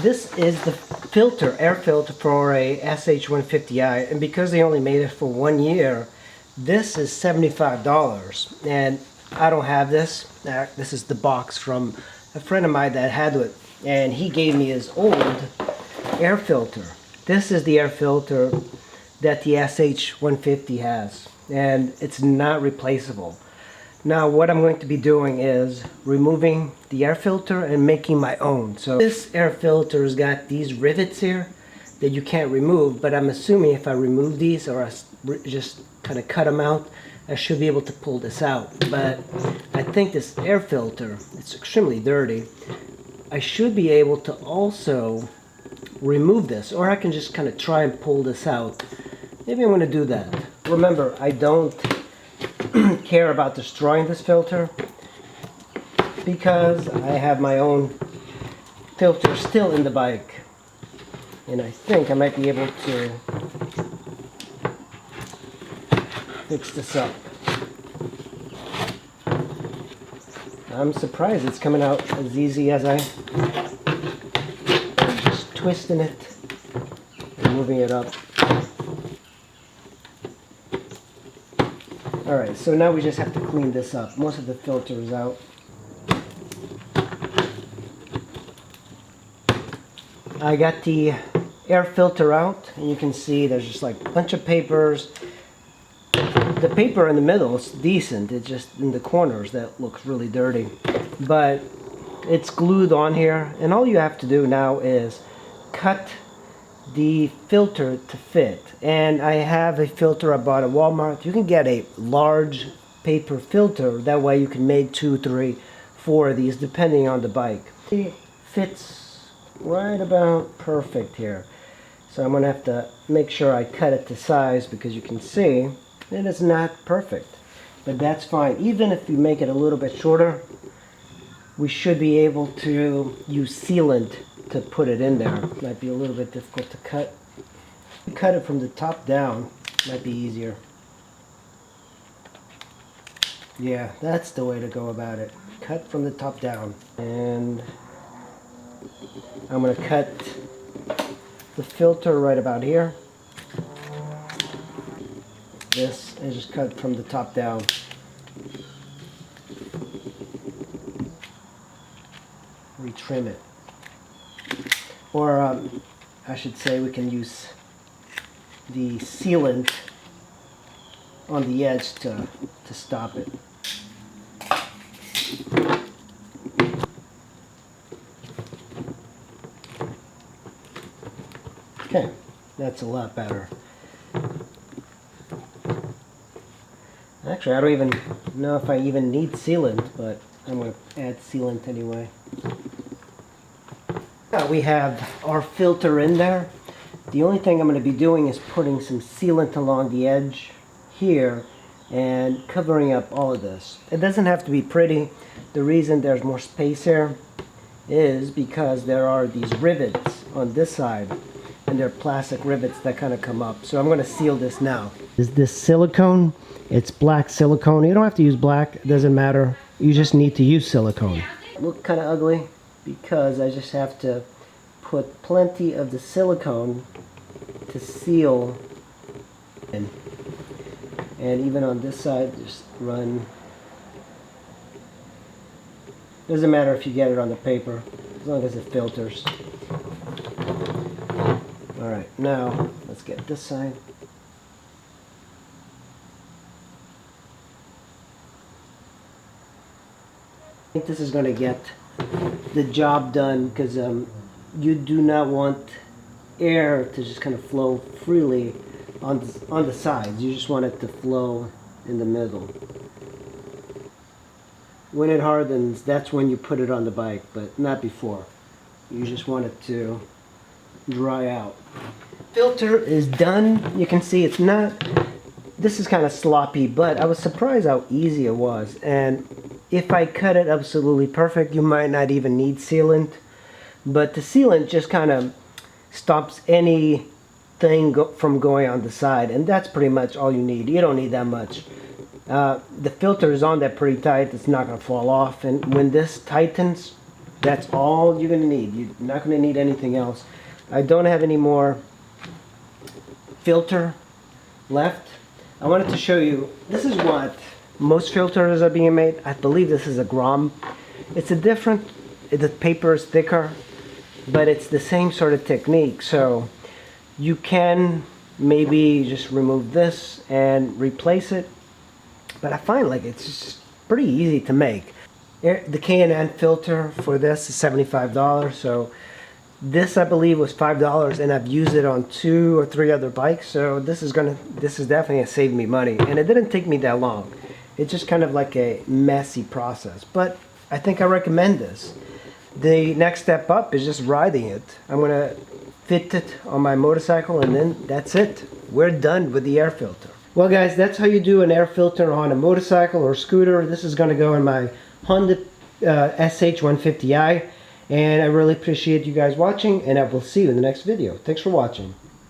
This is the filter, air filter for a SH150i, and because they only made it for 1 year, this is $75. And I don't have this. This is the box from a friend of mine that had it, and he gave me his old air filter. This is the air filter that the SH150 has, and it's not replaceable. Now what I'm going to be doing is removing the air filter and making my own. So this air filter's got these rivets here that you can't remove, but I'm assuming if I remove these or I just kind of cut them out, I should be able to pull this out. But I think this air filter, it's extremely dirty. I should be able to also remove this, or I can just kind of try and pull this out. Maybe I'm going to do that. Remember, I don't care about destroying this filter because I have my own filter still in the bike, and I think I might be able to fix this up. I'm surprised it's coming out as easy as I'm just twisting it and moving it up. Alright, so now we just have to clean this up. Most of the filter is out. I got the air filter out, and you can see there's just like a bunch of papers. The paper in the middle is decent, it's just in the corners that looks really dirty. But it's glued on here, and all you have to do now is cut the filter to fit. And I have a filter I bought at Walmart. You can get a large paper filter, that way you can make 2, 3, 4 of these depending on the bike. It fits right about perfect here, so I'm gonna have to make sure I cut it to size, because you can see it is not perfect, but that's fine. Even if you make it a little bit shorter, we should be able to use sealant to put it in there. It might be a little bit difficult to cut. Cut it from the top down, might be easier. Yeah, that's the way to go about it. Cut from the top down. And I'm going to cut the filter right about here. This, and just cut from the top down. Retrim it. Or I should say we can use the sealant on the edge to stop it. Okay, that's a lot better. Actually, I don't even know if I even need sealant, but I'm going to add sealant anyway. Now we have our filter in there. The only thing I'm going to be doing is putting some sealant along the edge here and covering up all of this. It doesn't have to be pretty. The reason there's more space here is because there are these rivets on this side, and they're plastic rivets that kind of come up. So I'm going to seal this now. Is this silicone? It's black silicone. You don't have to use black, it doesn't matter. You just need to use silicone. Look kind of ugly because I just have to put plenty of the silicone to seal in. And even on this side, just run. Doesn't matter if you get it on the paper, as long as it filters. Alright, now let's get this side. I think this is going to get the job done, because you do not want air to just kind of flow freely on the sides. You just want it to flow in the middle. When it hardens, that's when you put it on the bike, but not before. You just want it to dry out. Filter is done. You can see it's not, this is kind of sloppy, but I was surprised how easy it was. And if I cut it absolutely perfect, you might not even need sealant. But the sealant just kind of stops anything from going on the side, and that's pretty much all you need. You don't need that much. The filter is on there pretty tight. It's not going to fall off. And when this tightens, that's all you're going to need. You're not going to need anything else. I don't have any more filter left. I wanted to show you, this is what most filters are being made. I believe this is a Grom. It's a different, the paper is thicker, but it's the same sort of technique. So you can maybe just remove this and replace it. But I find like it's just pretty easy to make. The K&N filter for this is $75. So this I believe was $5, and I've used it on 2 or 3 other bikes. So this is definitely gonna save me money, and it didn't take me that long. It's just kind of like a messy process, but I think I recommend this. The next step up is just riding it. I'm gonna fit it on my motorcycle, and then that's it. We're done with the air filter. Well guys, that's how you do an air filter on a motorcycle or scooter. This is gonna go in my Honda SH150i, and I really appreciate you guys watching, and I will see you in the next video. Thanks for watching.